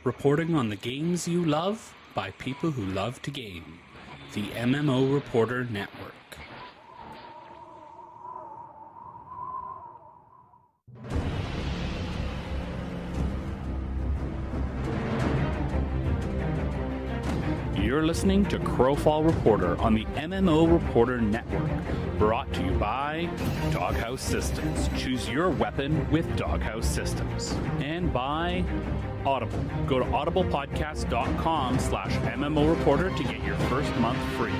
Reporting on the games you love by people who love to game. The MMO Reporter Network. You're listening to Crowfall Reporter on the MMO Reporter Network, brought to you by Doghouse Systems. Choose your weapon with Doghouse Systems. And by Audible. Go to audiblepodcast.com/MMO Reporter to get your first month free.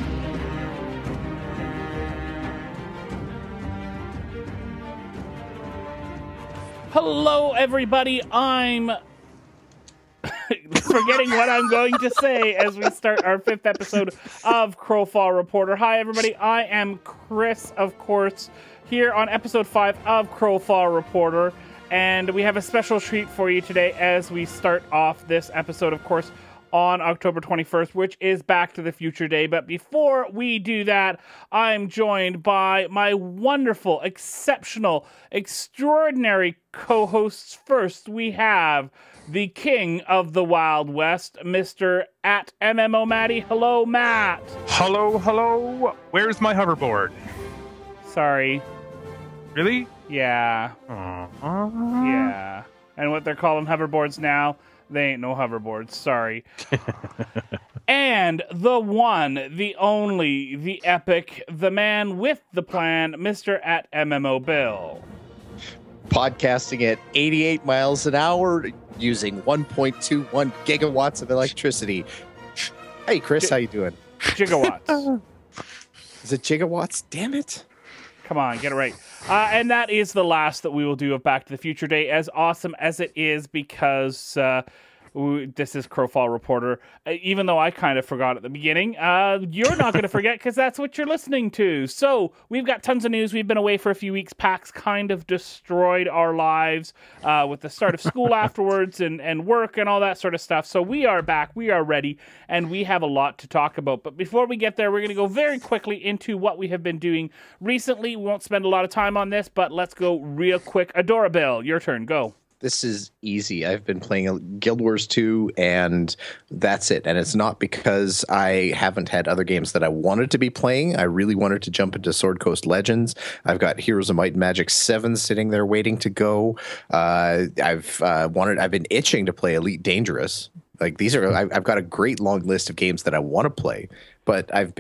Hello, everybody. I'm forgetting what I'm going to say as we start our 5th episode of Crowfall Reporter. Hi, everybody. I am Chris, of course, here on episode 5 of Crowfall Reporter. And we have a special treat for you today as we start off this episode, of course, on October 21st, which is Back to the Future Day. But before we do that, I'm joined by my wonderful, exceptional, extraordinary co-hosts. First, we have the king of the Wild West, Mr. at MMO Matty. Hello, Matt. Hello, hello. Where's my hoverboard? Sorry. Really? Yeah. Yeah. And what they're calling hoverboards now, they ain't no hoverboards. Sorry. And the one, the only, the epic, the man with the plan, Mr. at MMO Bill. Podcasting at 88 miles an hour using 1.21 gigawatts of electricity. Hey, Chris, how you doing? Gigawatts. Is it gigawatts? Damn it. Come on, get it right. And that is the last that we will do of Back to the Future Day, as awesome as it is, because this is Crowfall Reporter. Even though I kind of forgot at the beginning, you're not going to forget because that's what you're listening to. So we've got tons of news. We've been away for a few weeks. PAX kind of destroyed our lives with the start of school afterwards and work and all that sort of stuff. So we are back. We are ready. And we have a lot to talk about. But before we get there, we're going to go very quickly into what we have been doing recently. We won't spend a lot of time on this, but let's go real quick. Adora Bill, your turn. Go. This is easy. I've been playing Guild Wars 2, and that's it. And it's not because I haven't had other games that I wanted to be playing. I really wanted to jump into Sword Coast Legends. I've got Heroes of Might and Magic 7 sitting there waiting to go. I've been itching to play Elite Dangerous. Like I've got a great long list of games that I want to play, but I've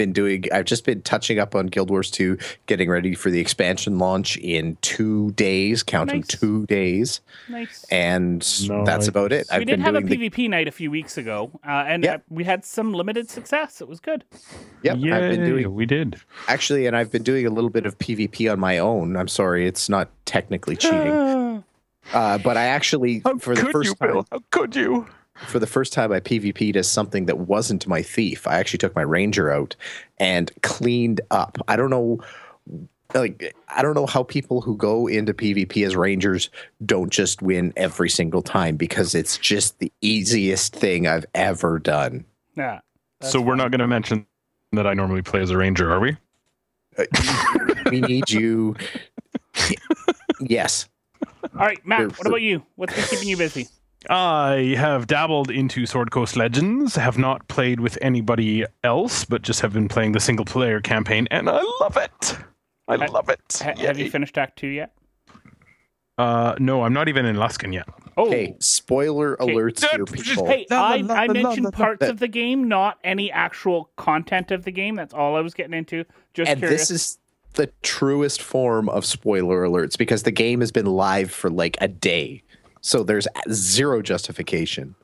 just been touching up on Guild Wars 2, getting ready for the expansion launch in 2 days. Count them, 2 days. Nice. And that's about it. We did have a PvP night a few weeks ago, and we had some limited success. It was good. Yep. We did. Actually, and I've been doing a little bit of PvP on my own. I'm sorry, it's not technically cheating. But I actually, How could you? For the first time, I PvP'd as something that wasn't my thief. I actually took my ranger out and cleaned up. I don't know how people who go into PvP as rangers don't just win every single time, because it's just the easiest thing I've ever done. Yeah. So we're not going to mention that I normally play as a ranger, are we? We need you. Yes. All right, Matt, what about you? What's been keeping you busy? I have dabbled into Sword Coast Legends, have not played with anybody else, but just have been playing the single-player campaign, and I love it. I love it. Have you finished Act 2 yet? No, I'm not even in Luskan yet. Oh. Hey, spoiler alerts here, people. Hey, I mentioned parts of the game, not any actual content of the game. That's all I was getting into. Just curious. This is the truest form of spoiler alerts, because the game has been live for like a day. So there's zero justification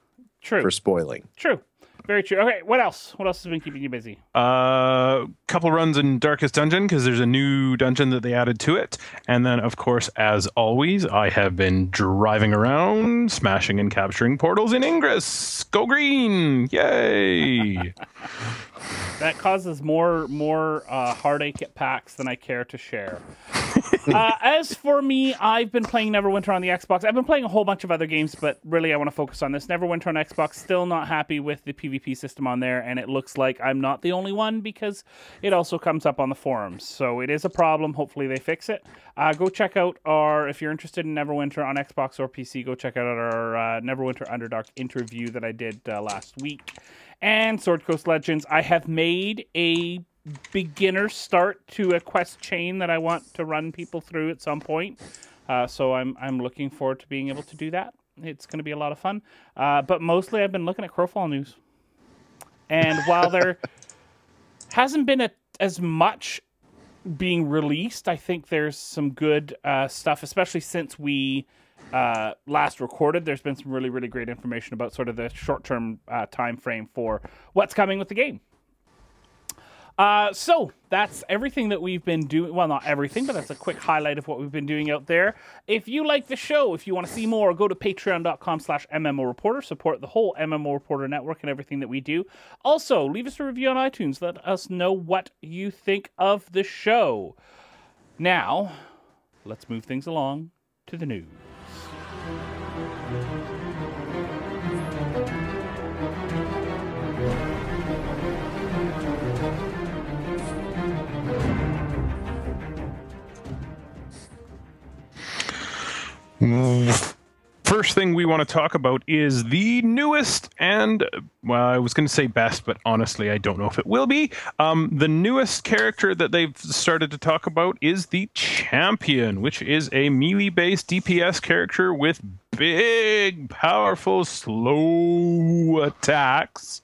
for spoiling. True. Very true. Okay, what else? What else has been keeping you busy? Couple runs in Darkest Dungeon, because there's a new dungeon that they added to it. And then, of course, as always, I have been driving around, smashing and capturing portals in Ingress. Go green! Yay! That causes more heartache at PAX than I care to share. As for me, I've been playing Neverwinter on the Xbox. I've been playing a whole bunch of other games, but really I want to focus on this. Neverwinter on Xbox, still not happy with the PvP system on there, and it looks like I'm not the only one because it also comes up on the forums. So it is a problem. Hopefully they fix it. Go check out if you're interested in Neverwinter on Xbox or PC, go check out our Neverwinter Underdark interview that I did last week. And Sword Coast Legends, I have made a beginner start to a quest chain that I want to run people through at some point. So I'm looking forward to being able to do that. It's going to be a lot of fun. But mostly I've been looking at Crowfall news. And while there hasn't been as much being released, I think there's some good stuff, especially since we last recorded. There's been some really, really great information about sort of the short-term time frame for what's coming with the game. So that's everything that we've been doing. Well, not everything, but that's a quick highlight of what we've been doing out there. If you like the show, if you want to see more, go to patreon.com/MMO Reporter. Support the whole MMO Reporter network and everything that we do. Also, leave us a review on iTunes. Let us know what you think of the show. Now, let's move things along to the news. First thing we want to talk about is the newest and, well, I was going to say best, but honestly, I don't know if it will be. The newest character that they've started to talk about is the Champion, which is a melee-based DPS character with big, powerful, slow attacks.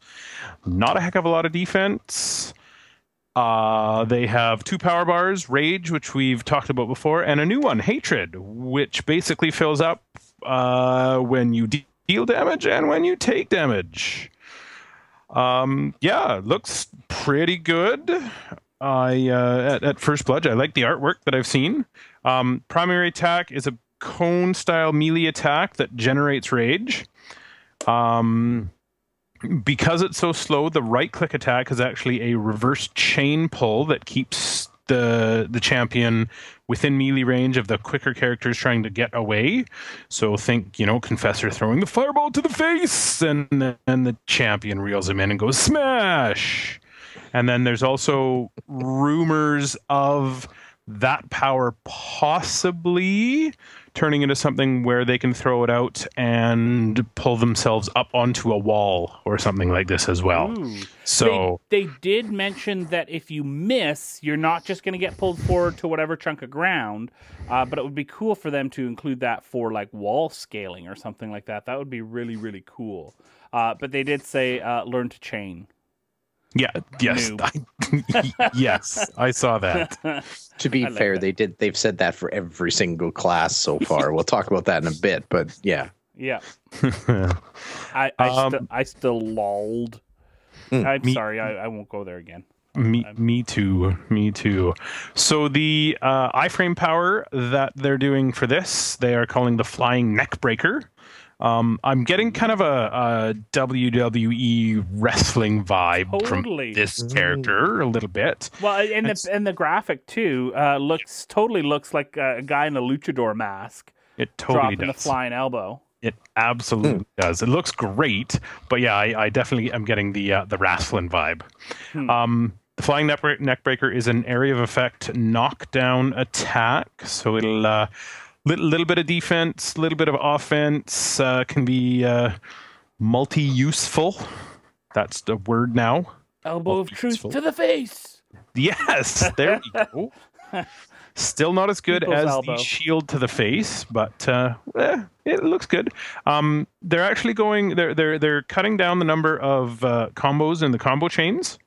Not a heck of a lot of defense. They have 2 power bars, Rage, which we've talked about before, and a new one, Hatred, which basically fills up when you deal damage and when you take damage. Yeah, looks pretty good. At first blush, I like the artwork that I've seen. Primary attack is a cone-style melee attack that generates Rage. Because it's so slow, the right-click attack is actually a reverse chain pull that keeps the champion within melee range of the quicker characters trying to get away. So think, Confessor throwing the fireball to the face, and the champion reels him in and goes smash. And then there's also rumors of that power possibly turning into something where they can throw it out and pull themselves up onto a wall or something like this as well. Ooh. So they did mention that if you miss, you're not just going to get pulled forward to whatever chunk of ground, but it would be cool for them to include that for like wall scaling or something like that. That would be really, really cool. But they did say learn to chain. Yeah, yes. Yes, I saw that. To be fair, they've said that for every single class so far. We'll talk about that in a bit, but yeah. Yeah. I still lolled. I'm sorry, I won't go there again. Me too. So the iframe power that they're doing for this, they are calling the Flying Neckbreaker. I'm getting kind of a WWE wrestling vibe from this character a little bit. Well, and the graphic too totally looks like a guy in a luchador mask. It totally dropping does. The flying elbow. It absolutely does. It looks great, but yeah, I definitely am getting the wrasslin vibe. The Flying Neckbreaker is an area of effect knockdown attack, so it'll little bit of defense, little bit of offense, can be multi-useful. That's the word now. Elbow of truth to the face. Yes, there we go. Still not as good as the shield to the face, but it looks good. They're actually they're cutting down the number of combos in the combo chains.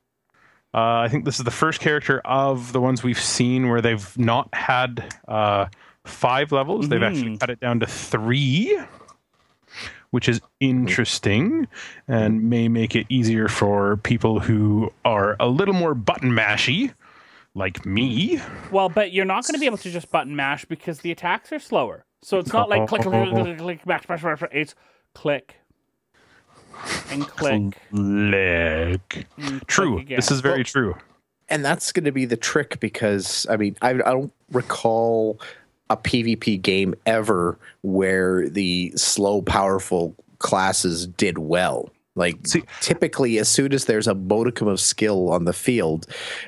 I think this is the first character of the ones we've seen where they've not had 5 levels. They've actually cut it down to 3, which is interesting and may make it easier for people who are a little more button mashy, like me. Well, but you're not going to be able to just button mash because the attacks are slower. So it's not like click, click, click, click, mash, mash, mash. It's click and click. Click. True. This is very true. And that's going to be the trick, because I mean, I don't recall a PvP game ever where the slow, powerful classes did well. Like, typically, as soon as there's a modicum of skill on the field,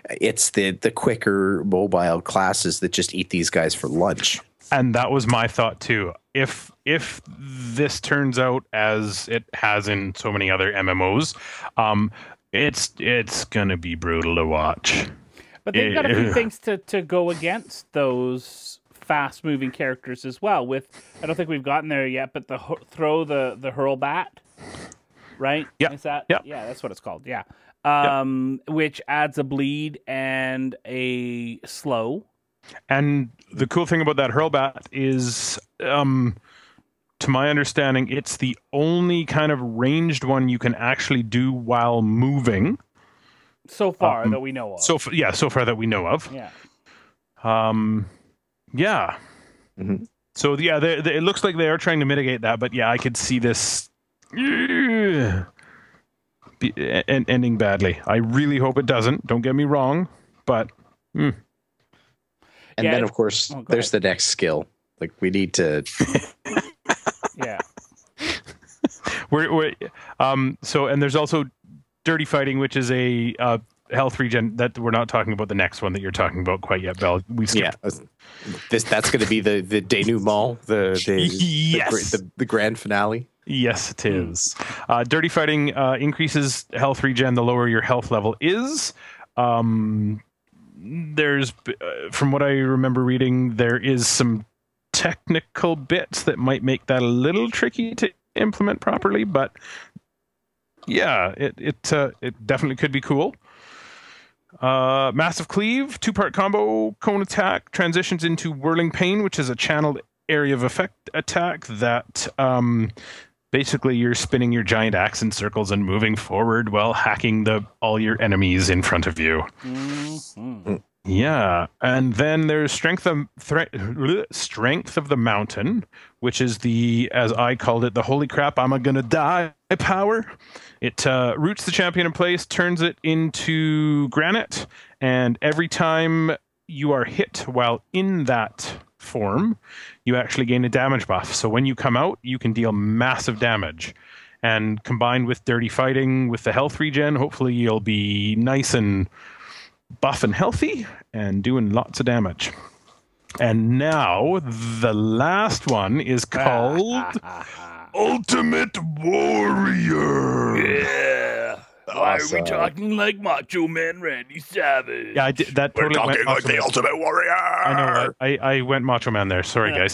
it's the quicker mobile classes that just eat these guys for lunch. And that was my thought too. If this turns out as it has in so many other MMOs, it's gonna be brutal to watch. But they've got a few things to go against those fast-moving characters as well. With, I don't think we've gotten there yet, but the hurl bat, right? Yeah. Is that? Yeah. Yeah, that's what it's called. Yeah. Which adds a bleed and a slow. And the cool thing about that hurlbat is, to my understanding, it's the only kind of ranged one you can actually do while moving. So far that we know of. So far that we know of. Yeah. Yeah. Mm-hmm. So yeah, it looks like they are trying to mitigate that, but yeah, I could see this ending badly. I really hope it doesn't. Don't get me wrong, but. And then, of course, there's the next skill. Like, we need to. Yeah. So, and there's also dirty fighting, which is a health regen that we're not talking about the next one that you're talking about quite yet, Bell. We skipped. Yeah. That's going to be the denouement, the grand finale. Yes, it is. Dirty fighting increases health regen the lower your health level is. There's, from what I remember reading, there is some technical bits that might make that a little tricky to implement properly, but yeah, it definitely could be cool. Massive Cleave, 2-part combo, cone attack, transitions into Whirling Pain, which is a channeled area of effect attack that basically you're spinning your giant axe in circles and moving forward while hacking all your enemies in front of you. Mm-hmm. Yeah, and then there's Strength of the Mountain, which is as I called it, the holy crap, I'm gonna die power. It roots the champion in place, turns it into granite, and every time you are hit while in that form, you actually gain a damage buff. So when you come out, you can deal massive damage. And combined with dirty fighting, with the health regen, hopefully you'll be nice and buff and healthy and doing lots of damage. And now the last one is called Ultimate Warrior. Yeah. Why are we talking like Macho Man Randy Savage? Yeah, I did that. Totally We're talking like the Ultimate Warrior. I know. I went Macho Man there. Sorry, guys.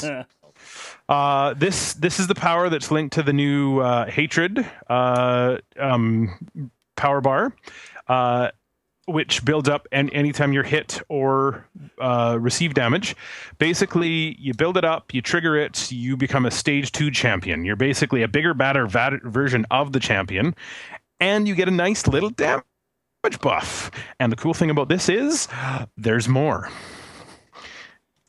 This is the power that's linked to the new Hatred power bar, which builds up and anytime you're hit or receive damage. Basically, you build it up, you trigger it, you become a stage 2 champion. You're basically a bigger, badder version of the champion, and you get a nice little damage buff. And the cool thing about this is there's more.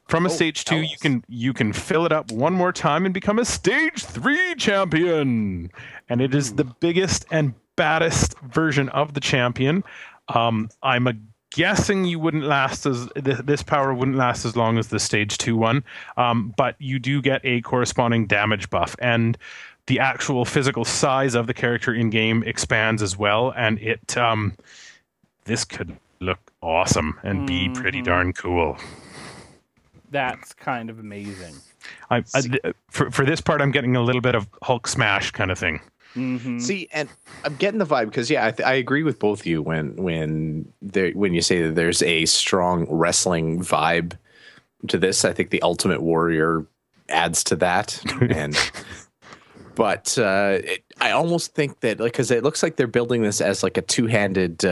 From a stage 2, you can fill it up one more time and become a stage 3 champion. And it is the biggest and baddest version of the champion. I'm guessing you wouldn't last this power wouldn't last as long as the stage 2 one, but you do get a corresponding damage buff, and the actual physical size of the character in game expands as well, and this could look awesome and be pretty darn cool. That's kind of amazing. For this part, I'm getting a little bit of Hulk smash kind of thing. Mm-hmm. See, and I'm getting the vibe because I agree with both of you when you say that there's a strong wrestling vibe to this. I think the Ultimate Warrior adds to that, but I almost think that because it looks like they're building this as like a two-handed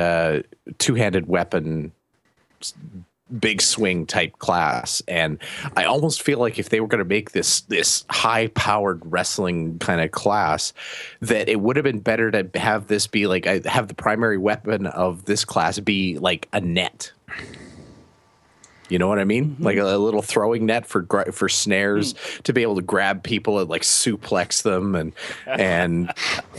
weapon, big swing type class, and I almost feel like if they were going to make this high powered wrestling kind of class, that it would have been better to have this be like have the primary weapon of this class be like a net. You know what I mean? Like a little throwing net for snares to be able to grab people and like suplex them and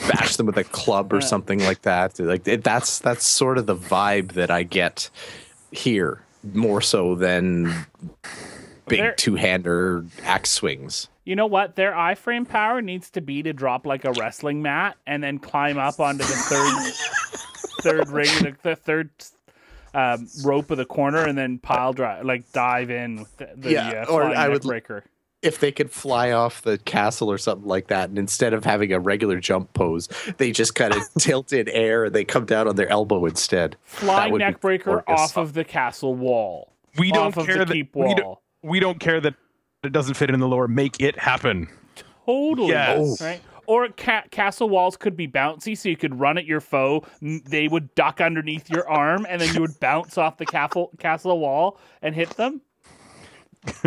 bash them with a club or something like that. Like that's sort of the vibe that I get here, more so than big two-hander axe swings. You know what? Their iframe power needs to be to drop like a wrestling mat and then climb up onto the third ring, the third rope of the corner, and then pile drive, like dive in with the or I would breaker. If they could fly off the castle or something like that, and instead of having a regular jump pose, they just kind of tilt in air and they come down on their elbow instead. Flying neck breaker off of the castle wall. We don't care that we don't care that it doesn't fit in the lore. Make it happen. Totally. Yes. Right. Or castle walls could be bouncy, so you could run at your foe. They would duck underneath your arm, and then you would bounce off the castle wall and hit them.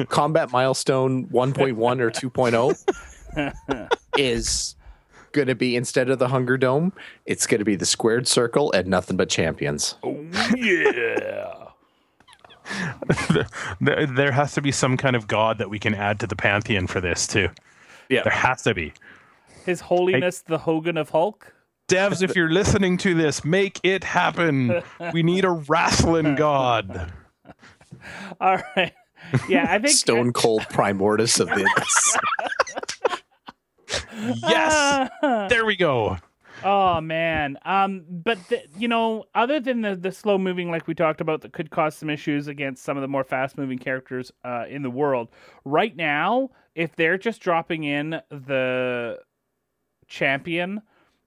Combat milestone 1.1 or 2.0 is going to be, instead of the Hunger Dome, it's going to be the squared circle and nothing but champions. Oh, yeah. There has to be some kind of god that we can add to the pantheon for this too. Yeah, there has to be. His Holiness, the Hogan of Hulk. Devs, if you're listening to this, make it happen. We need a wrestling god. All right. Yeah, I think Stone Cold Primordus of this. Yes, there we go. Oh man, but other than the slow moving, like we talked about, that could cause some issues against some of the more fast moving characters in the world. Right now, if they're just dropping in the champion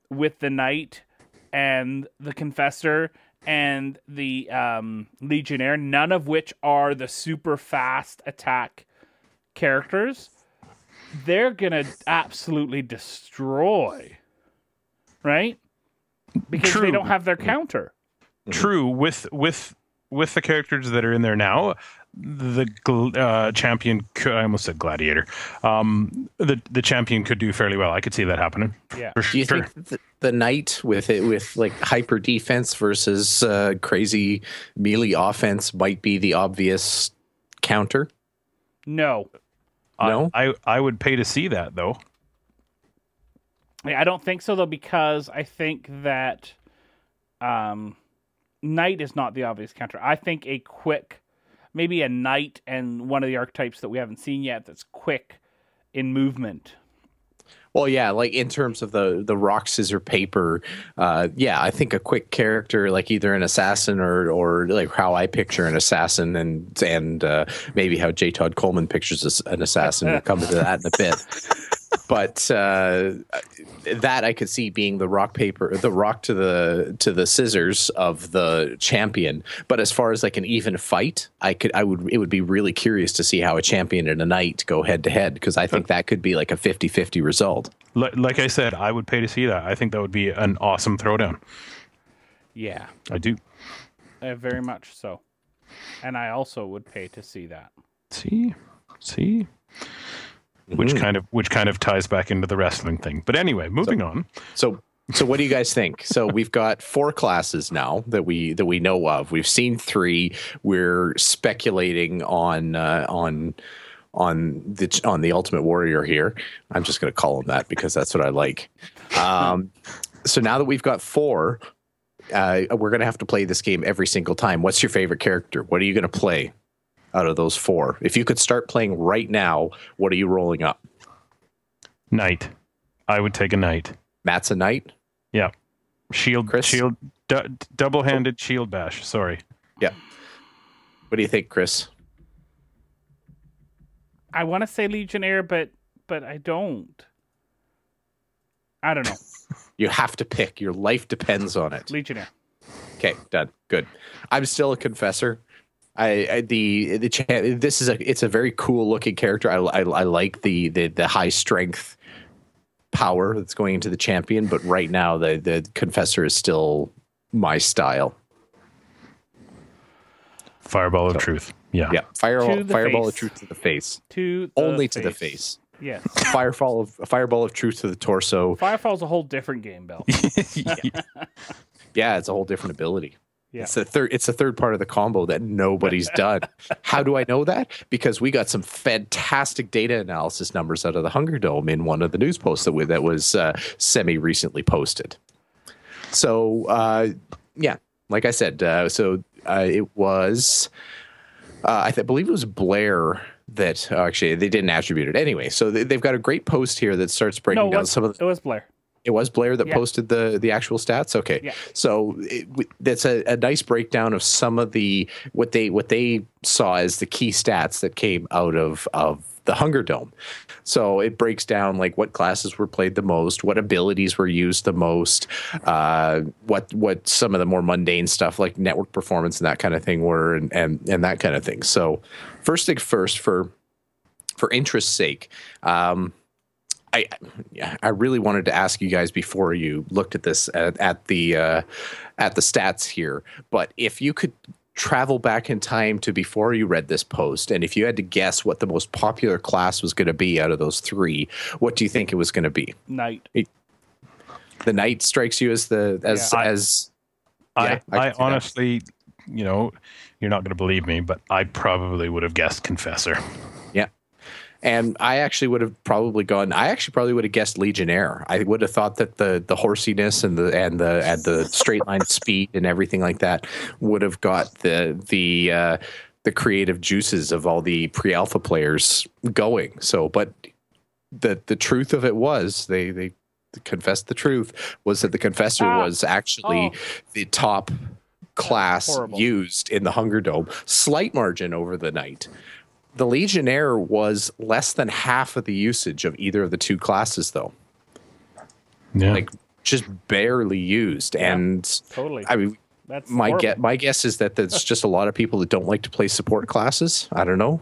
with the knight and the confessor and the legionnaire, none of which are the super fast attack characters, they're gonna absolutely destroy. Right? Because they don't have their counter. True. With the characters that are in there now, the champion could, I almost said gladiator. The champion could do fairly well. I could see that happening. Yeah. Do you think the knight with like hyper defense versus crazy melee offense might be the obvious counter? No. No? I would pay to see that though. I don't think so, though, because I think that knight is not the obvious counter. I think maybe a knight and one of the archetypes that we haven't seen yet that's quick in movement. Well, yeah, like in terms of the rock, scissor, paper, I think a quick character, like either an assassin or like how I picture an assassin and maybe how J. Todd Coleman pictures an assassin. We'll come to that in a bit. But that I could see being the rock to the scissors of the champion. But as far as like an even fight, it would be really curious to see how a champion and a knight go head to head, because I think that could be like a 50-50 result. Like I said, I would pay to see that. I think that would be an awesome throwdown. Yeah, I do. Very much so. And I also would pay to see that. See. Which kind of ties back into the wrestling thing. But anyway, moving on. So what do you guys think? So we've got 4 classes now that we know of. We've seen 3. We're speculating on the Ultimate Warrior here. I'm just going to call him that because that's what I like. So now that we've got 4, we're going to have to play this game every single time. What's your favorite character? What are you going to play out of those 4? If you could start playing right now, what are you rolling up? Knight. I would take a knight. Matt's a knight? Yeah. Chris? Double-handed shield bash. Sorry. Yeah. What do you think, Chris? I want to say legionnaire, but I don't. I don't know. You have to pick. Your life depends on it. Legionnaire. Okay, done. Good. I'm still a confessor. It's a very cool looking character. I like the high strength power that's going into the champion, but right now the confessor is still my style. Fireball of truth. Yeah. Fireball of truth to the face. To the face. Yes. Fireball of truth to the torso. Firefall's a whole different game, Bill. Yeah, it's a whole different ability. Yeah. It's the third part of the combo that nobody's done. How do I know that? Because we got some fantastic data analysis numbers out of the Hunger Dome in one of the news posts that was semi recently posted. So yeah, like I said, it was I believe it was Blair that actually they didn't attribute it anyway. So they've got a great post here that starts breaking down some of the. It was Blair. It was Blair that posted the actual stats. Okay, so that's a nice breakdown of some of the what they saw as the key stats that came out of the Hunger Dome. So it breaks down like what classes were played the most, what abilities were used the most, what some of the more mundane stuff like network performance and that kind of thing were, and that kind of thing. So first thing first, for interest's sake. I really wanted to ask you guys before you looked at this at the stats here, but if you could travel back in time to before you read this post, and if you had to guess what the most popular class was going to be out of those three, what do you think it was going to be? Knight. The Knight strikes you as I honestly, you're not going to believe me, but I probably would have guessed Confessor. Yeah. And I actually would have probably guessed Legionnaire. I would have thought that the horsiness and the straight line speed and everything like that would have got the creative juices of all the pre-alpha players going. So, but the truth of it was they confessed the truth was that the Confessor was actually the top class used in the Hunger Dome. Slight margin over the Knight. The Legionnaire was less than half of the usage of either of the two classes, though. Yeah. Like, just barely used. Yeah, and totally. I mean, that's my guess is that there's just a lot of people that don't like to play support classes. I don't know.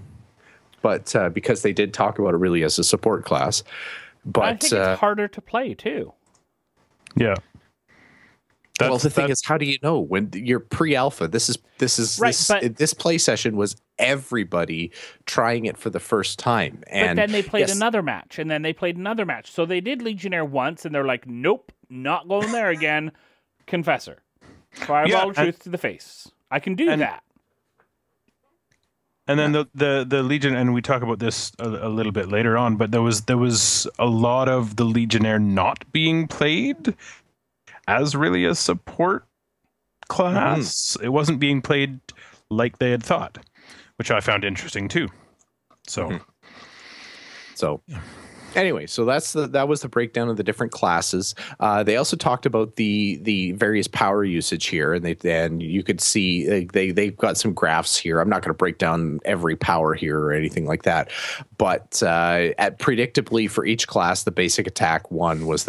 But because they did talk about it really as a support class. But I think it's harder to play, too. Yeah. Well, the thing is, how do you know when you're pre-alpha? This play session was everybody trying it for the first time, and but then they played another match, and then they played another match. So they did Legionnaire once, and they're like, "Nope, not going there again." Confessor, fireball truth to the face. I can do that. And then the Legion, and we talk about this a little bit later on, but there was a lot of the Legionnaire not being played as really a support class. It wasn't being played like they had thought, which I found interesting too. So, anyway, so that was the breakdown of the different classes. They also talked about the various power usage here, and you could see they've got some graphs here. I'm not going to break down every power here or anything like that, but predictably for each class, the basic attack one was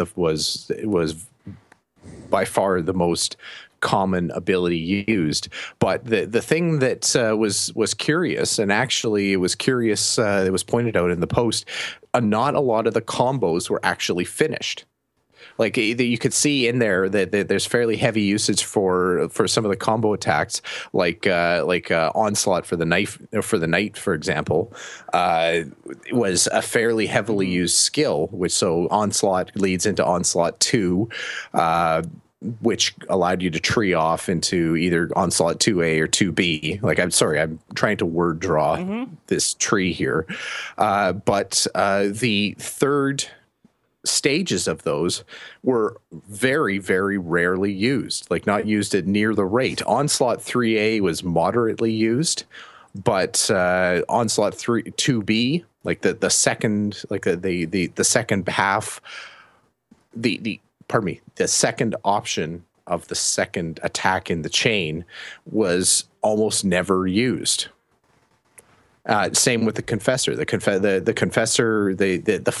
by far the most common ability used. But the thing that was curious, and actually it was curious, it was pointed out in the post, not a lot of the combos were actually finished. Like you could see in there that there's fairly heavy usage for some of the combo attacks, like onslaught for the knight, for example, was a fairly heavily used skill. So onslaught leads into onslaught 2, which allowed you to tree off into either onslaught 2A or 2B. Like I'm trying to word draw this tree here, but the third stages of those were very, very rarely used, like not used at near the rate. Onslaught 3A was moderately used, but Onslaught 2B, like the second, like the second half, the second option of the second attack in the chain was almost never used. Same with the Confessor. The Confessor, the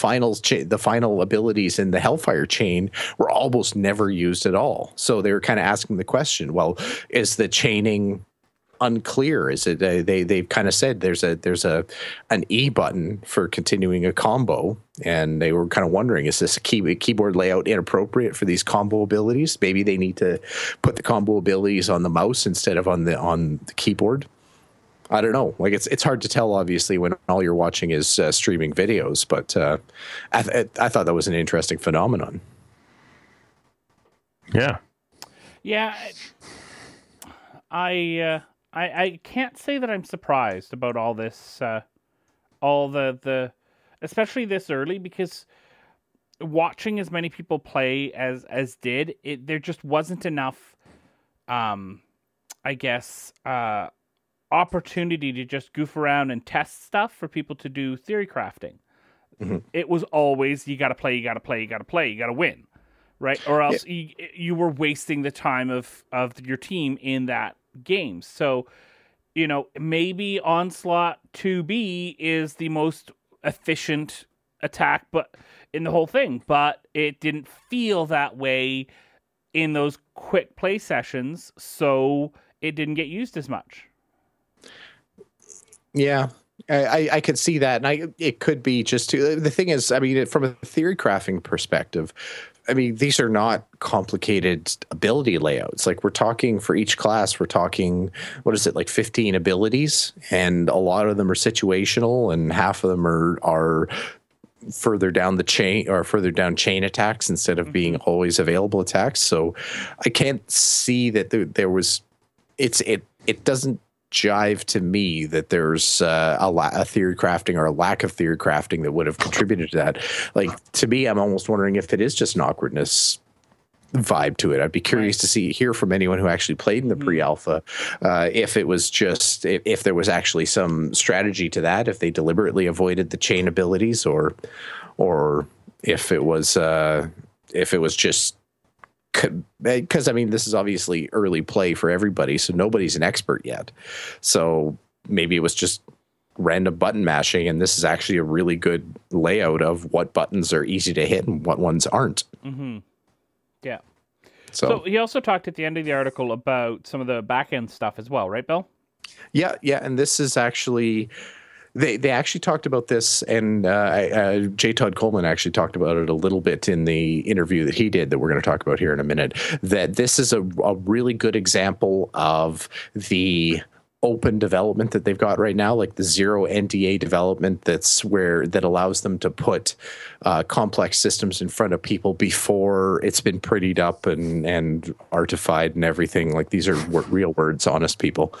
final abilities in the Hellfire chain were almost never used at all. So they were kind of asking the question: well, is the chaining unclear? Is it? They've kind of said there's an E button for continuing a combo, and they were kind of wondering: is this keyboard layout inappropriate for these combo abilities? Maybe they need to put the combo abilities on the mouse instead of on the keyboard. I don't know. Like it's hard to tell, obviously, when all you're watching is streaming videos. But I thought that was an interesting phenomenon. Yeah. Yeah. I can't say that I'm surprised about all this, all the especially this early, because watching as many people play as did, there just wasn't enough, I guess, opportunity to just goof around and test stuff for people to do theory crafting. Mm-hmm. It was always, you got to play, you got to play, you got to play, you got to win, right? Or else you were wasting the time of your team in that game. So, you know, maybe Onslaught 2B is the most efficient attack but in the whole thing, but it didn't feel that way in those quick play sessions, so it didn't get used as much. Yeah, I could see that, and it could be just the thing is, I mean, from a theory crafting perspective, I mean, these are not complicated ability layouts. Like, we're talking for each class, we're talking, what is it, like 15 abilities, and a lot of them are situational, and half of them are further down the chain, or further down chain attacks instead of being always available attacks. So I can't see that there was, it doesn't jive to me that there's a theory crafting or a lack of theory crafting that would have contributed to that. Like, to me, I'm almost wondering if it is just an awkwardness vibe to it. I'd be curious to hear from anyone who actually played in the pre-alpha, if it was just, if there was actually some strategy to that, if they deliberately avoided the chain abilities, or if it was just, because I mean, this is obviously early play for everybody, so nobody's an expert yet. So maybe it was just random button mashing, and this is actually a really good layout of what buttons are easy to hit and what ones aren't. Mm-hmm. Yeah. So he also talked at the end of the article about some of the back end stuff as well, right, Bill? Yeah, and this is actually. They actually talked about this, and J. Todd Coleman actually talked about it a little bit in the interview that he did that we're going to talk about here in a minute, that this is a really good example of the open development that they've got right now, like the zero NDA development that allows them to put complex systems in front of people before it's been prettied up and artified and everything. Like, these are real words, honest people.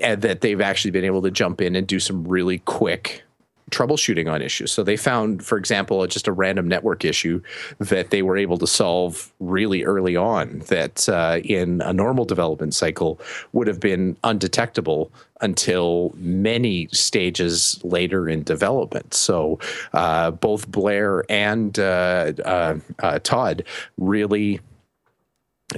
And that they've actually been able to jump in and do some really quick troubleshooting on issues. So they found, for example, just a random network issue that they were able to solve really early on that in a normal development cycle would have been undetectable until many stages later in development. So both Blair and Todd really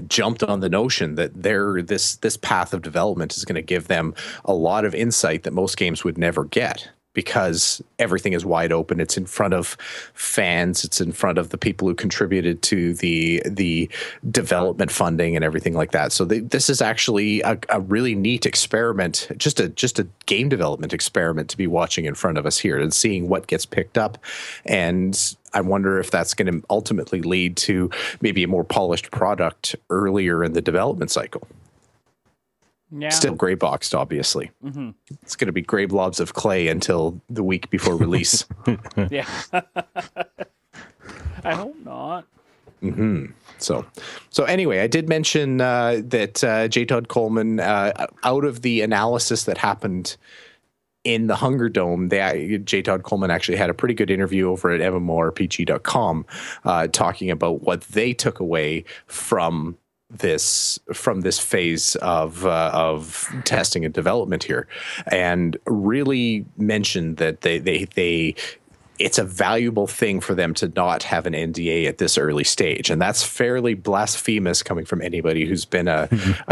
jumped on the notion that this path of development is going to give them a lot of insight that most games would never get, because everything is wide open. It's in front of fans. It's in front of the people who contributed to the development funding and everything like that. So this is actually a really neat experiment, just a game development experiment to be watching in front of us here and seeing what gets picked up. And I wonder if that's going to ultimately lead to maybe a more polished product earlier in the development cycle. Yeah. Still gray boxed, obviously. Mm-hmm. It's going to be gray blobs of clay until the week before release. Yeah. I hope not. Mm-hmm. So anyway, I did mention that J. Todd Coleman, out of the analysis that happened in the Hunger Dome, J. Todd Coleman actually had a pretty good interview over at MMORPG.com talking about what they took away from this phase of testing and development here, and really mentioned that they it's a valuable thing for them to not have an NDA at this early stage. And that's fairly blasphemous coming from anybody who's been a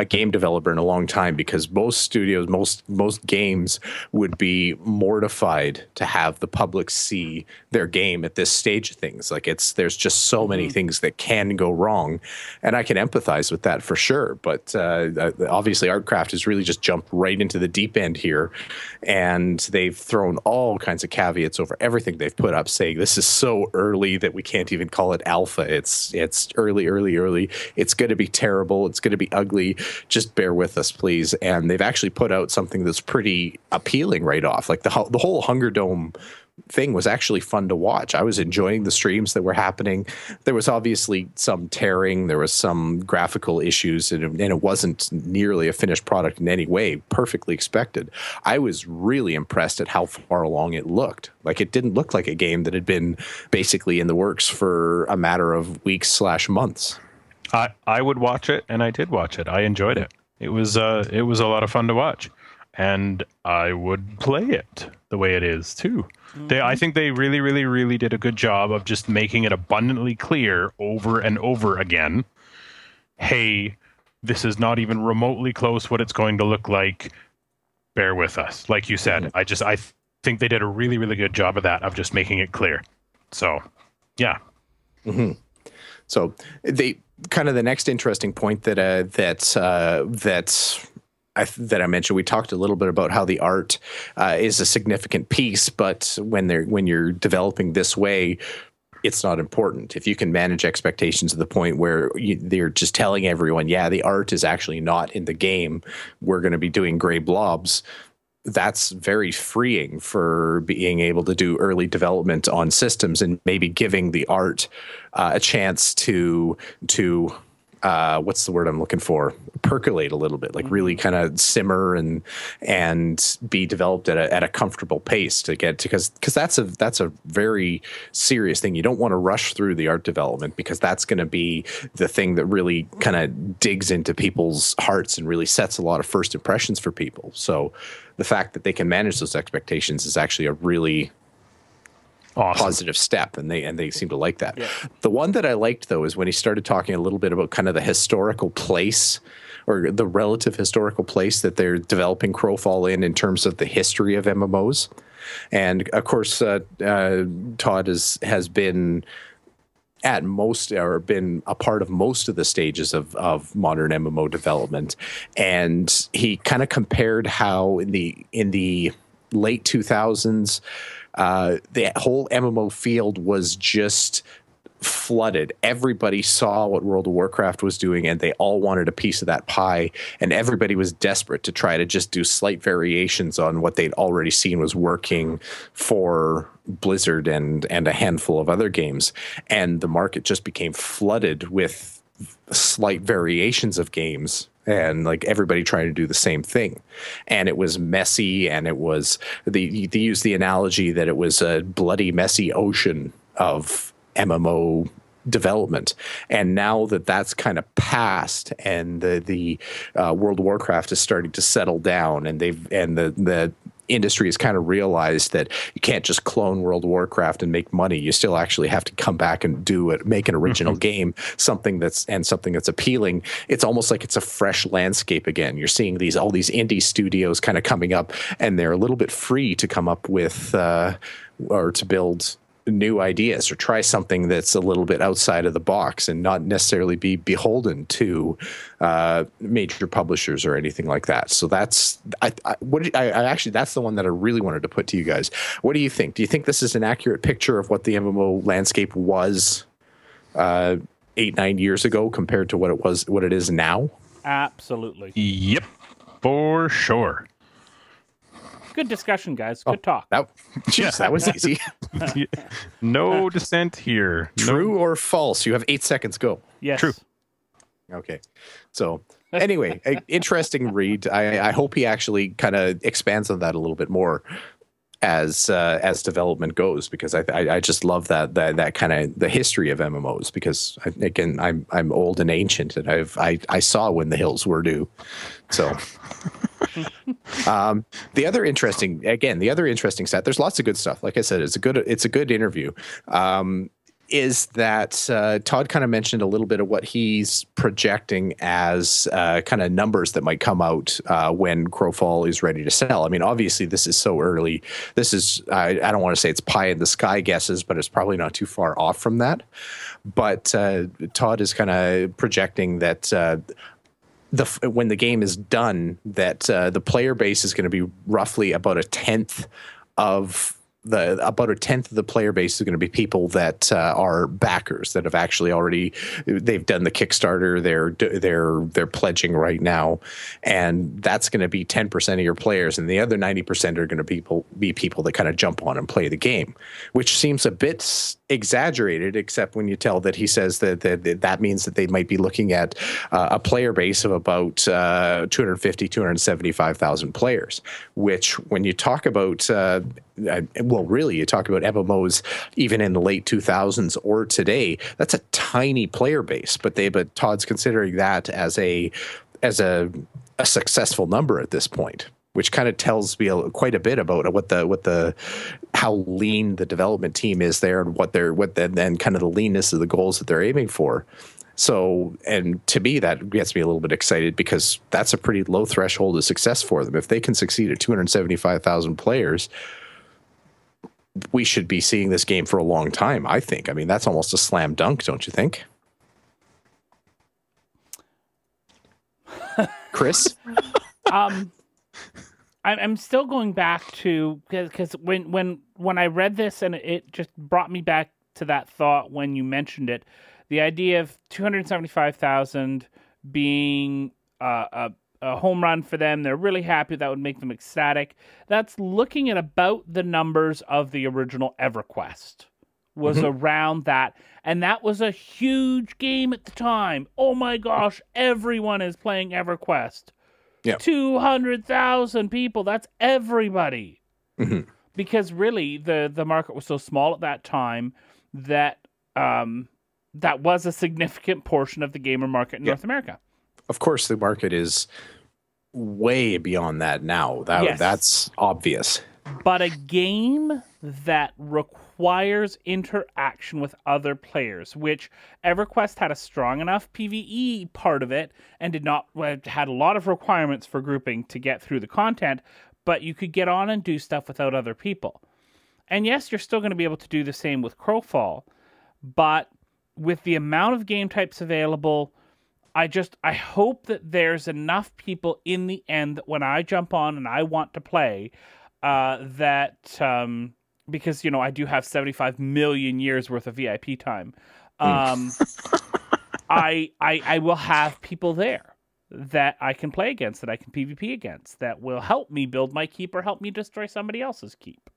game developer in a long time, because most studios, most games would be mortified to have the public see their game at this stage of things. Like, there's just so many things that can go wrong. And I can empathize with that for sure. But obviously Artcraft has really just jumped right into the deep end here. And they've thrown all kinds of caveats over everything they've put up, saying this is so early that we can't even call it alpha. It's early. It's going to be terrible. It's going to be ugly. Just bear with us, please. And they've actually put out something that's pretty appealing right off. Like the whole Hunger Dome thing was actually fun to watch. I was enjoying the streams that were happening. There was obviously some tearing, there was some graphical issues, and it wasn't nearly a finished product in any way, perfectly expected. I was really impressed at how far along it looked. Like, it didn't look like a game that had been basically in the works for a matter of weeks/months. I would watch it, and I did watch it. I enjoyed it. It was a lot of fun to watch, and I would play it the way it is too. I think they really, really, really did a good job of just making it abundantly clear over and over again. Hey, this is not even remotely close what it's going to look like. Bear with us, like you said. I think they did a really, really good job of that, of just making it clear. So, yeah. So they kind of the next interesting point that I mentioned, we talked a little bit about how the art is a significant piece, but when you're developing this way, it's not important. If you can manage expectations to the point where they're just telling everyone, yeah, the art is actually not in the game, we're going to be doing gray blobs. That's very freeing for being able to do early development on systems, and maybe giving the art a chance to what's the word I'm looking for? Percolate a little bit, like really kind of simmer and be developed at a comfortable pace to get to, because that's a very serious thing. You don't want to rush through the art development, because that's going to be the thing that really kind of digs into people's hearts and really sets a lot of first impressions for people. So the fact that they can manage those expectations is actually a really awesome, positive step, and they seem to like that. Yeah. The one that I liked, though, is when he started talking a little bit about kind of the historical place, or the relative historical place that they're developing Crowfall in terms of the history of MMOs. And of course, Todd has been at most, or been a part of most of the stages of modern MMO development, and he kind of compared how in the late 2000s. The whole MMO field was just flooded. Everybody saw what World of Warcraft was doing, and they all wanted a piece of that pie, and everybody was desperate to try to just do slight variations on what they'd already seen was working for Blizzard and a handful of other games. And the market just became flooded with slight variations of games, and like everybody trying to do the same thing. And it was messy, and it was, they use the analogy that it was a bloody, messy ocean of MMO development. And now that that's kind of passed, and the World of Warcraft is starting to settle down, and the industry has kind of realized that you can't just clone World of Warcraft and make money. You still actually have to come back and make an original game, something that's appealing. It's almost like it's a fresh landscape again. You're seeing all these indie studios kind of coming up, and they're a little bit free to come up with or to build new ideas, or try something that's a little bit outside of the box, and not necessarily be beholden to major publishers or anything like that. So that's actually that's the one that I really wanted to put to you guys. What do you think? Do you think this is an accurate picture of what the MMO landscape was 8-9 years ago compared to what it is now? Absolutely. Yep, for sure. Good discussion, guys. Good talk. That was easy. No dissent here. True or false? You have 8 seconds. Go. Yes. True. Okay. So anyway, interesting read. I hope he actually kind of expands on that a little bit more as development goes, because I just love that kind of the history of MMOs, because I'm old and ancient, and I saw when the hills were due. So the other interesting stat, there's lots of good stuff. Like I said, it's a good interview. Is that Todd kind of mentioned a little bit of what he's projecting as kind of numbers that might come out when Crowfall is ready to sell. I mean, obviously, this is so early. This is, I don't want to say it's pie in the sky guesses, but it's probably not too far off from that. But Todd is kind of projecting that when the game is done, that the player base is going to be roughly about a tenth of about a tenth of the player base is going to be people that are backers that have actually they've done the Kickstarter, they're pledging right now, and that's going to be 10% of your players, and the other 90% are going to be people that kind of jump on and play the game, which seems a bit exaggerated, except when you tell that he says that means that they might be looking at a player base of about 275,000 players, which when you talk about really, you talk about MMOs even in the late 2000s or today, that's a tiny player base, but Todd's considering that as a successful number at this point, which kind of tells me quite a bit about how lean the development team is there, and then kind of the leanness of the goals that they're aiming for. So, and to me, that gets me a little bit excited, because that's a pretty low threshold of success for them. If they can succeed at 275,000 players, we should be seeing this game for a long time, I think. I mean, that's almost a slam dunk, don't you think? Chris? I'm still going back to, because when I read this, and it just brought me back to that thought when you mentioned it, the idea of 275,000 being a home run for them. They're really happy. That would make them ecstatic. That's looking at about the numbers of the original EverQuest was around that. And that was a huge game at the time. Oh my gosh, everyone is playing EverQuest. Yeah. 200,000 people. That's everybody. Because really the market was so small at that time that that was a significant portion of the gamer market in North America. Of course, the market is way beyond that now. That's obvious. But a game that requires interaction with other players, which EverQuest had a strong enough PvE part of it, and had a lot of requirements for grouping to get through the content, but you could get on and do stuff without other people. And yes, you're still going to be able to do the same with Crowfall, but with the amount of game types available, I hope that there's enough people in the end that when I jump on and I want to play, because, I do have 75 million years worth of VIP time, I will have people there that I can play against, that I can PvP against, that will help me build my keep or help me destroy somebody else's keep.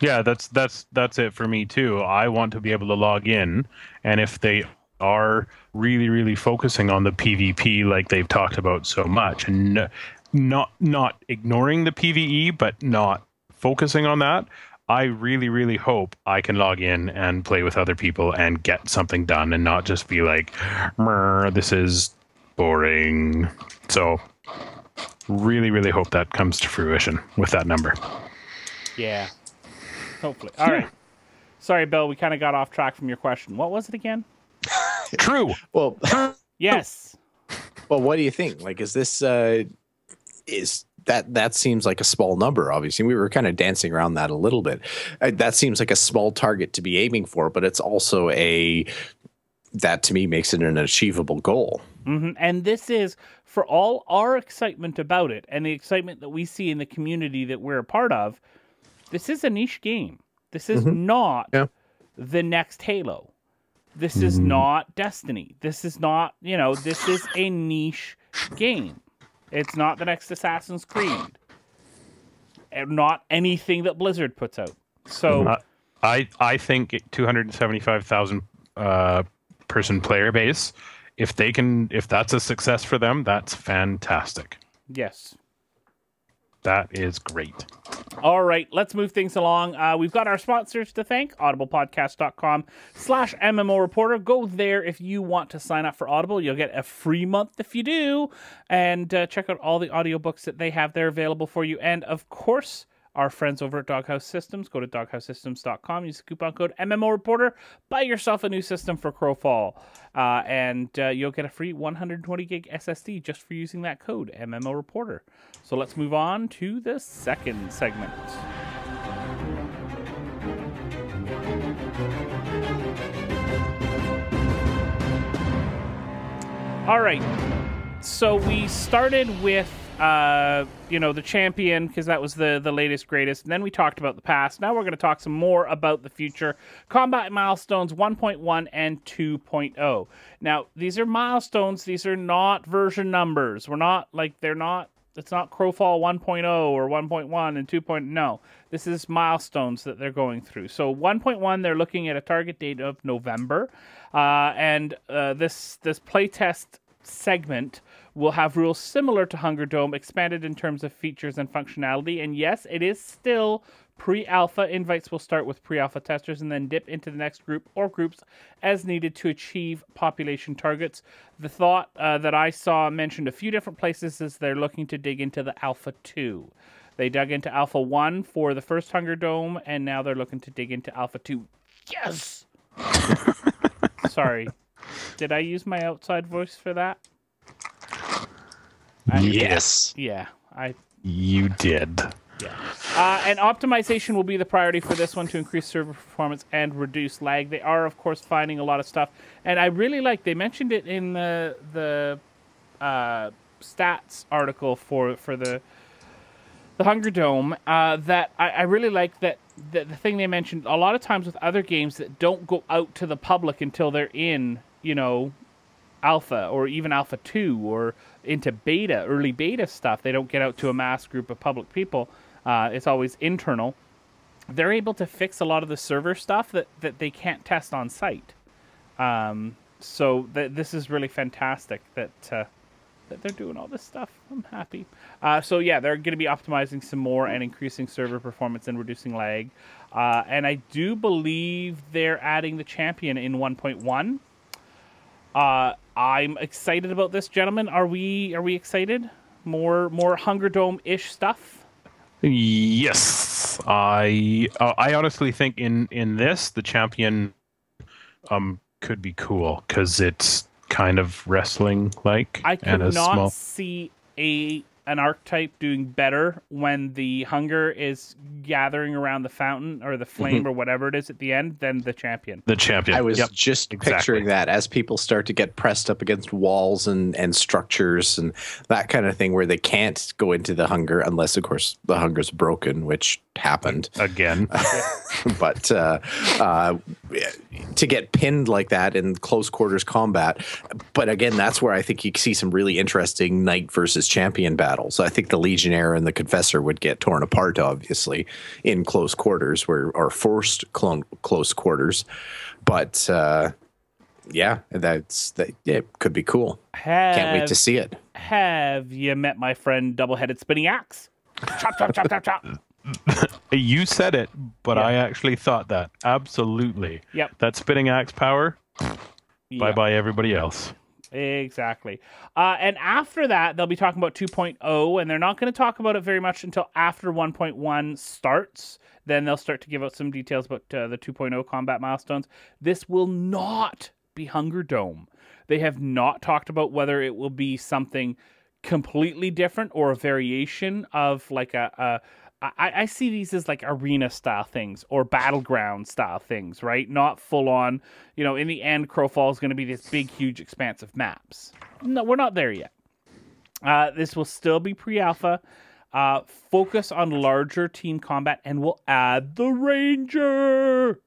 Yeah, that's it for me too. I want to be able to log in, and if they are really, really focusing on the PvP like they've talked about so much, and not ignoring the PvE, but not focusing on that, I really, really hope I can log in and play with other people and get something done, and not just be like, this is boring. So really, really hope that comes to fruition with that number. Yeah. Hopefully. All right. Sorry, Bill, we kind of got off track from your question. What was it again? True. Well, yes. Well, what do you think? Like, is this that seems like a small number? Obviously, we were kind of dancing around that a little bit. That seems like a small target to be aiming for, but it's also that to me makes it an achievable goal. And this is, for all our excitement about it and the excitement that we see in the community that we're a part of, this is a niche game. This is not the next Halo. This is not Destiny. This is not, this is a niche game. It's not the next Assassin's Creed. And not anything that Blizzard puts out. So I think 275,000 person player base, if that's a success for them, that's fantastic. Yes. That is great. All right, let's move things along. We've got our sponsors to thank, audiblepodcast.com/MMO Reporter. Go there if you want to sign up for Audible. You'll get a free month if you do. And check out all the audiobooks that they have there available for you. And, of course, our friends over at Doghouse Systems. Go to doghousesystems.com. Use the coupon code MMO Reporter. Buy yourself a new system for Crowfall. And you'll get a free 120 gig SSD just for using that code, MMO Reporter. So let's move on to the second segment. All right. So we started with the champion, because that was the latest, greatest. And then we talked about the past. Now we're going to talk some more about the future. Combat milestones 1.1 and 2.0. Now, these are milestones. These are not version numbers. It's not Crowfall 1.0 or 1.1 and 2.0. No, this is milestones that they're going through. So 1.1, they're looking at a target date of November. And this playtest segment will have rules similar to Hunger Dome, expanded in terms of features and functionality. And yes, it is still pre-alpha. Invites will start with pre-alpha testers and then dip into the next group or groups as needed to achieve population targets. The thought that I saw mentioned a few different places is they're looking to dig into the Alpha 2. They dug into Alpha 1 for the first Hunger Dome, and now they're looking to dig into Alpha 2. Yes! Sorry. Did I use my outside voice for that? Yes. Yeah. You did. Yeah. And optimization will be the priority for this one to increase server performance and reduce lag. They are, of course, finding a lot of stuff. And I really like, they mentioned it in the stats article for the Hunger Dome, that I really like that the thing they mentioned, a lot of times with other games that don't go out to the public until they're in, alpha or even alpha 2 or into beta, early beta stuff. They don't get out to a mass group of public people. It's always internal. They're able to fix a lot of the server stuff that they can't test on site. So this is really fantastic that they're doing all this stuff. I'm happy. So yeah, they're going to be optimizing some more and increasing server performance and reducing lag. And I do believe they're adding the champion in 1.1. I'm excited about this, gentlemen. Are we excited? More Hunger Dome-ish stuff? Yes. I honestly think in this the champion could be cool because it's kind of wrestling like. I could not see an archetype doing better when the hunger is gathering around the fountain or the flame or whatever it is at the end than the champion. The champion. I was just picturing that as people start to get pressed up against walls and structures and that kind of thing where they can't go into the hunger unless, of course, the hunger's broken, which happened. Again. But to get pinned like that in close quarters combat. But again, that's where I think you see some really interesting knight versus champion battles. I think the Legionnaire and the Confessor would get torn apart, obviously, in close quarters or forced close quarters. But yeah, it could be cool. Can't wait to see it. Have you met my friend Double-Headed Spinning Axe? Chop, chop, chop, chop, chop. You said it, but I actually thought that. Absolutely. Yep. That spinning axe power, bye-bye everybody else. Exactly. And after that, they'll be talking about 2.0, and they're not going to talk about it very much until after 1.1 starts. Then they'll start to give out some details about the 2.0 combat milestones. This will not be Hunger Dome. They have not talked about whether it will be something completely different or a variation of like I see these as like arena style things or battleground style things, right? Not full on, in the end, Crowfall is going to be this big, huge expanse of maps. No, we're not there yet. This will still be pre-alpha, focus on larger team combat, and we'll add the Ranger,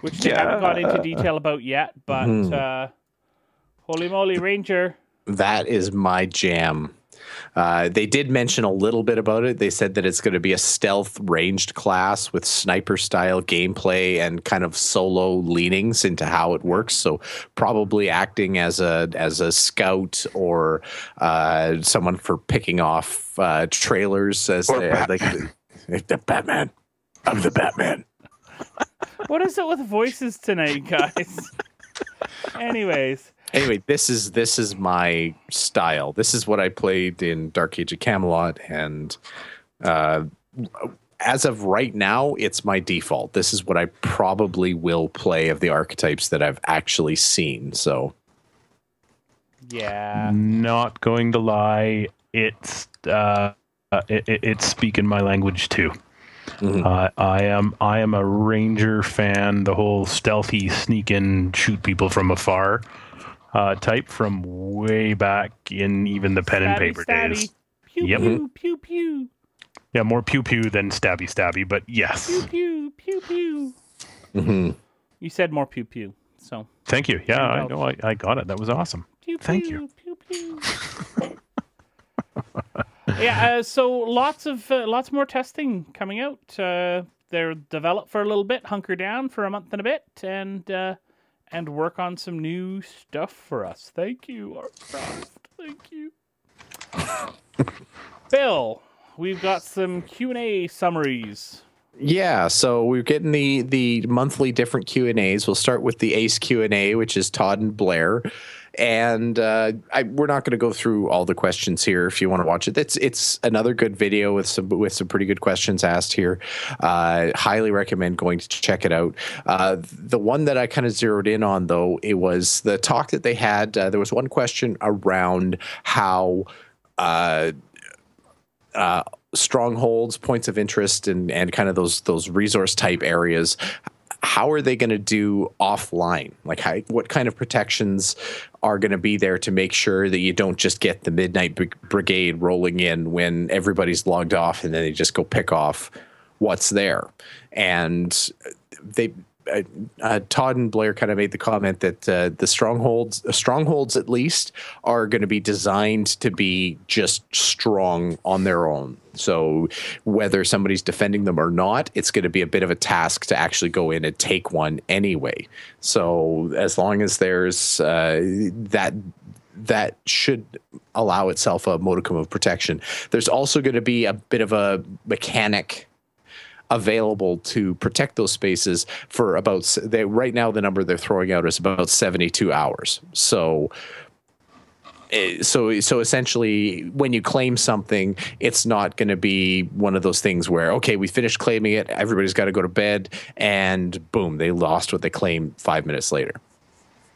which they haven't got into detail about yet, but holy moly, Ranger. That is my jam. They did mention a little bit about it. They said that it's going to be a stealth ranged class with sniper style gameplay and kind of solo leanings into how it works. So probably acting as a scout or someone for picking off trailers as the Batman. I'm the Batman. What is it with voices tonight, guys? Anyway, this is my style. This is what I played in Dark Age of Camelot, and as of right now, it's my default. This is what I probably will play of the archetypes that I've actually seen. So, yeah, not going to lie, it's speaking my language too. I am a Ranger fan. The whole stealthy, sneak in, shoot people from afar type from way back in even the pen and paper days. Pew Yep. pew pew pew. Yeah, more pew pew than stabby stabby, but yes. Pew pew pew pew. Mm-hmm. You said more pew pew, so Thank you. Yeah, I Indulge. know. I got it. That was awesome. pew Thank pew pew pew. Yeah, so lots more testing coming out. They're developed for a little bit, hunker down for a month and a bit, and work on some new stuff for us. Thank you, Artcraft. Thank you. Bill, we've got some Q&A summaries. Yeah, so we're getting the monthly different Q&As. We'll start with the Ace Q&A, which is Todd and Blair. And we're not going to go through all the questions here. If you want to watch it, it's another good video with some pretty good questions asked here. Highly recommend going to check it out. The one that I kind of zeroed in on, though, it was the talk that they had. There was one question around how strongholds, points of interest, and kind of those resource type areas. How are they going to do offline? Like, what kind of protections are going to be there to make sure that you don't just get the Midnight Brigade rolling in when everybody's logged off and then they just go pick off what's there? And they Todd and Blair kind of made the comment that the strongholds at least are going to be designed to be just strong on their own. So whether somebody's defending them or not, it's going to be a bit of a task to actually go in and take one anyway. So as long as there's that should allow itself a modicum of protection. There's also going to be a bit of a mechanic available to protect those spaces for about, right now the number they're throwing out is about 72 hours. So essentially, when you claim something, it's not going to be one of those things where, okay, we finished claiming it, everybody's got to go to bed, and boom, they lost what they claimed 5 minutes later.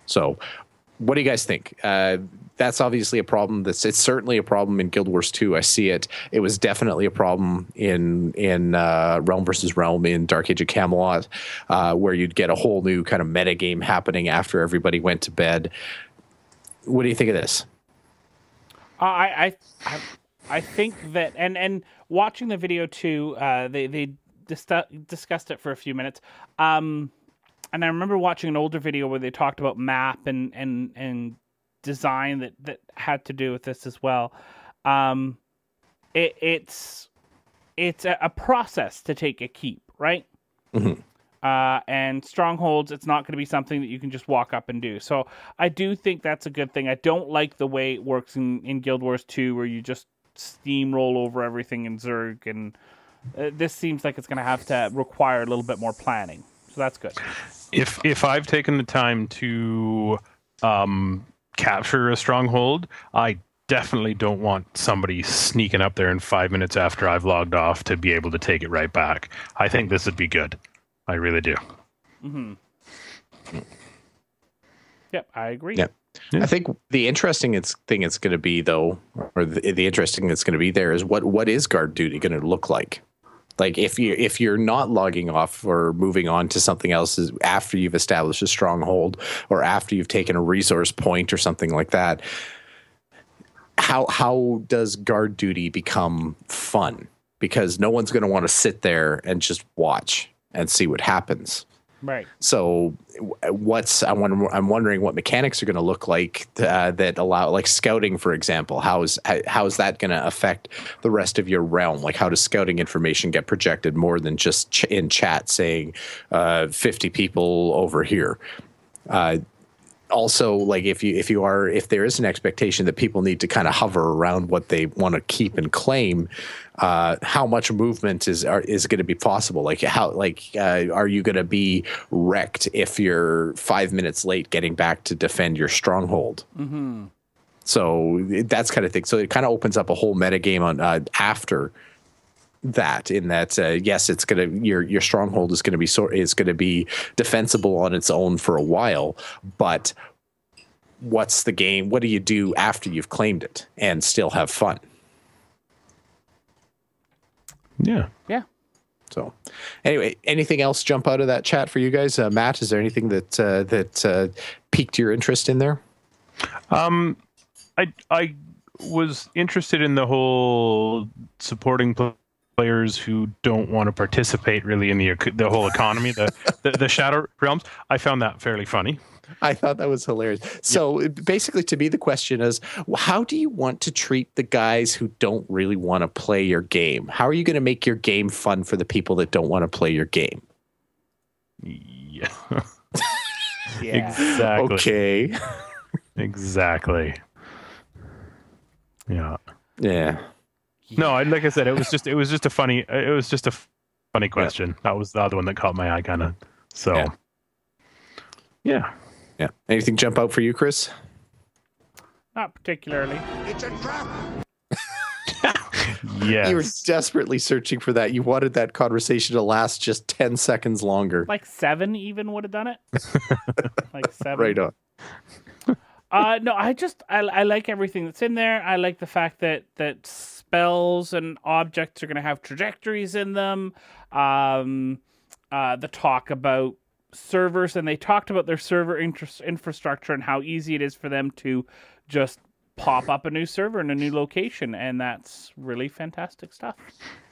So what do you guys think? That's obviously a problem. It's certainly a problem in Guild Wars 2. I see it. It was definitely a problem in Realm versus Realm in Dark Age of Camelot, where you'd get a whole new kind of meta game happening after everybody went to bed. What do you think of this? I think that, and watching the video too, they discussed it for a few minutes. And I remember watching an older video where they talked about map and design that had to do with this as well. It's a process to take a keep, right? Mm-hmm. And strongholds, it's not going to be something that you can just walk up and do. So I do think that's a good thing. I don't like the way it works in Guild Wars 2, where you just steamroll over everything in Zerg, and this seems like it's going to have to require a little bit more planning. So that's good. If I've taken the time to capture a stronghold, I definitely don't want somebody sneaking up there in 5 minutes after I've logged off to be able to take it right back. I think this would be good. I really do. Mm-hmm. Yep, I agree. Yep. Yeah. I think the interesting thing it's going to be, though, or the interesting that's going to be there is what is guard duty going to look like? Like if you're not logging off or moving on to something else after you've established a stronghold or after you've taken a resource point or something like that, how does guard duty become fun? Because no one's going to want to sit there and just watch and see what happens. Right. So I'm wondering what mechanics are going to look like that allow, like scouting, for example. How is that going to affect the rest of your realm? Like, how does scouting information get projected more than just in chat saying 50 people over here? Also, like if there is an expectation that people need to kind of hover around what they want to keep and claim, how much movement is going to be possible? Like are you going to be wrecked if you're 5 minutes late getting back to defend your stronghold? Mm-hmm. So that's kind of thing. So it kind of opens up a whole metagame on after that, in that yes, it's gonna your stronghold is going to be defensible on its own for a while, but what's the game? What do you do after you've claimed it and still have fun? Yeah. So anyway, anything else jump out of that chat for you guys? Matt, is there anything that piqued your interest in there? I was interested in the whole supporting players who don't want to participate really in the whole economy, the Shadow Realms. I found that fairly funny. I thought that was hilarious. So basically, to me, the question is, how do you want to treat the guys who don't really want to play your game? How are you going to make your game fun for the people that don't want to play your game? Yeah. Yeah. Exactly. Okay. Exactly. Yeah. Yeah. No, like I said, it was just a funny question. That was the other one that caught my eye, kind of. So, yeah. Anything jump out for you, Chris? Not particularly. It's a trap. Yes. You were desperately searching for that. You wanted that conversation to last just 10 seconds longer. Like 7 even would have done it. Like 7. Right on. No, I like everything that's in there. I like the fact that spells and objects are going to have trajectories in them. The talk about servers, and they talked about their server infrastructure and how easy it is for them to just pop up a new server in a new location, and that's really fantastic stuff.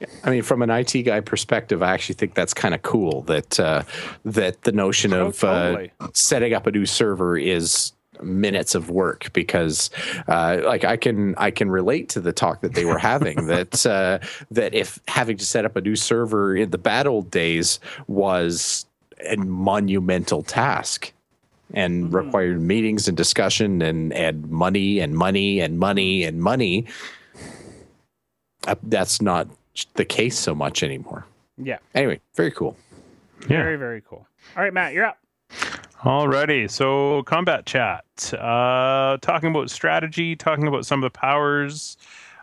Yeah. I mean, from an IT guy perspective, I actually think that's kind of cool that the notion of totally. setting up a new server is minutes of work, because like I can relate to the talk that they were having that if having to set up a new server in the bad old days was a monumental task and required meetings and discussion and money, that's not the case so much anymore. Yeah. Anyway, very cool. Yeah. Very, very cool. All right, Matt, you're up. Alrighty, so combat chat. Talking about strategy, talking about some of the powers,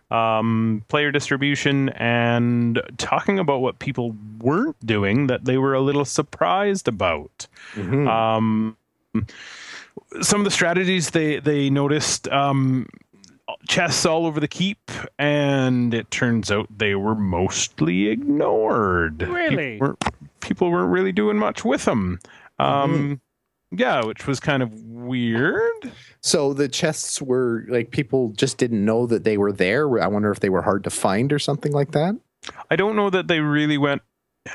player distribution, and talking about what people weren't doing that they were a little surprised about. Some of the strategies they noticed, chests all over the keep, and it turns out they were mostly ignored. Really? People weren't really doing much with them. Yeah, which was kind of weird. So the chests were like, people just didn't know that they were there. I wonder if they were hard to find or something like that. I don't know that they really went.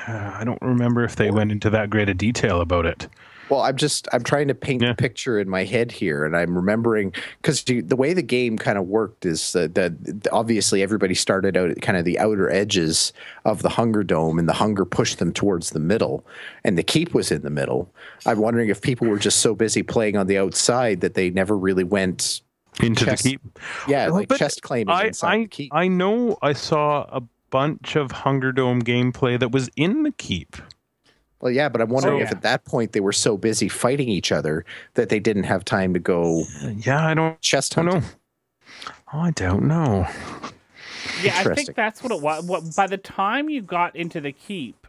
I don't remember if they went into that great a detail about it. Well, I'm trying to paint the picture in my head here, and I'm remembering, because the way the game kind of worked is that obviously everybody started out at kind of the outer edges of the Hunger Dome, and the Hunger pushed them towards the middle, and the keep was in the middle. I'm wondering if people were just so busy playing on the outside that they never really went into the keep. Yeah, Well, like but chest claiming inside the keep. I know I saw a bunch of Hunger Dome gameplay that was in the keep. Well, yeah, but I'm wondering if at that point they were so busy fighting each other that they didn't have time to go. Yeah, I don't hunting. know. Oh, I don't know. Yeah, I think that's what it was. By the time you got into the keep,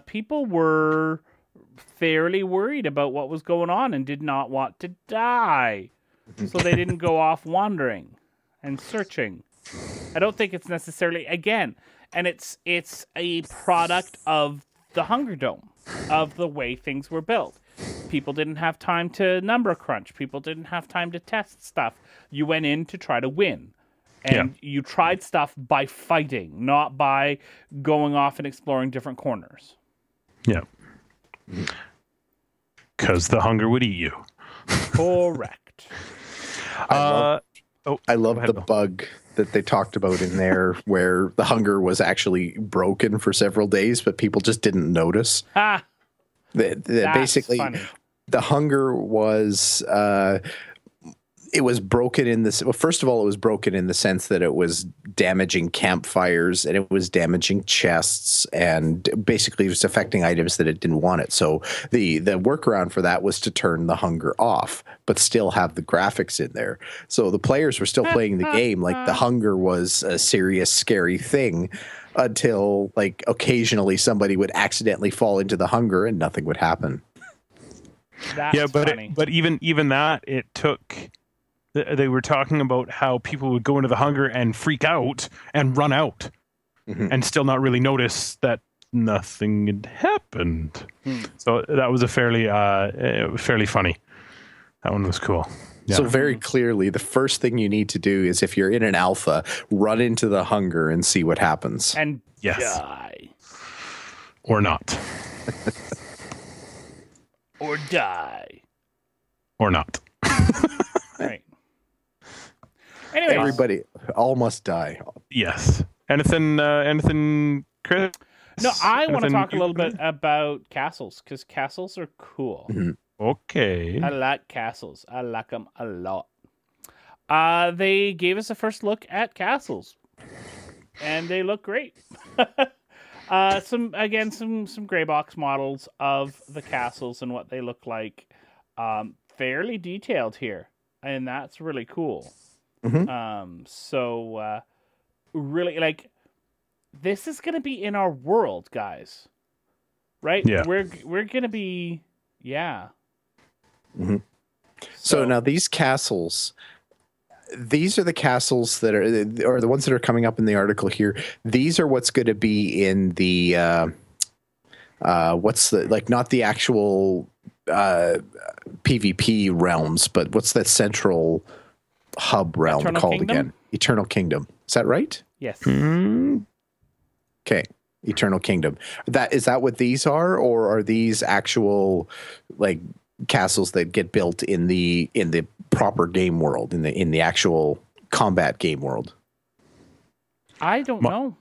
people were fairly worried about what was going on and did not want to die, so they didn't go off wandering and searching. I don't think it's necessarily, again, and it's a product of the Hunger Dome, of the way things were built. People didn't have time to number crunch. People didn't have time to test stuff. You went in to try to win. And you tried stuff by fighting, not by going off and exploring different corners. Yeah. Because the hunger would eat you. Correct. I love the bug that they talked about in there where the hunger was actually broken for several days, but people just didn't notice. Basically, funny. The hunger was it was broken in this. Well, first of all, it was broken in the sense that it was damaging campfires and it was damaging chests, and basically it was affecting items that it didn't want it. So the workaround for that was to turn the hunger off, but still have the graphics in there. So the players were still playing the game like the hunger was a serious, scary thing, until like occasionally somebody would accidentally fall into the hunger and nothing would happen. But even that, it took. They were talking about how people would go into the hunger and freak out and run out, and still not really notice that nothing had happened. So that was a fairly funny. That one was cool. So very clearly, the first thing you need to do is, if you're in an alpha, run into the hunger and see what happens. And Yes. die. Or not. Or die. Or not. Right. Anyway, Everybody, all must die. Yes. Anything, Chris? no, I want to Anything talk a you- little bit about castles, because castles are cool. Okay. I like castles. I like them a lot. They gave us a first look at castles, and they look great. Some gray box models of the castles and what they look like. Fairly detailed here, and that's really cool. Really, like, this is gonna be in our world, guys. Right? Yeah. We're gonna be, yeah. So now these castles, these are the castles that are, or the ones that are coming up in the article here. These are what's going to be in the, what's the, like, not the actual PvP realms, but what's that central hub realm Eternal called Kingdom? again? Eternal Kingdom. Is that right? Yes. Okay. Eternal Kingdom. Is that what these are, or are these actual, like, castles that get built in the proper game world, in the actual combat game world? I don't know.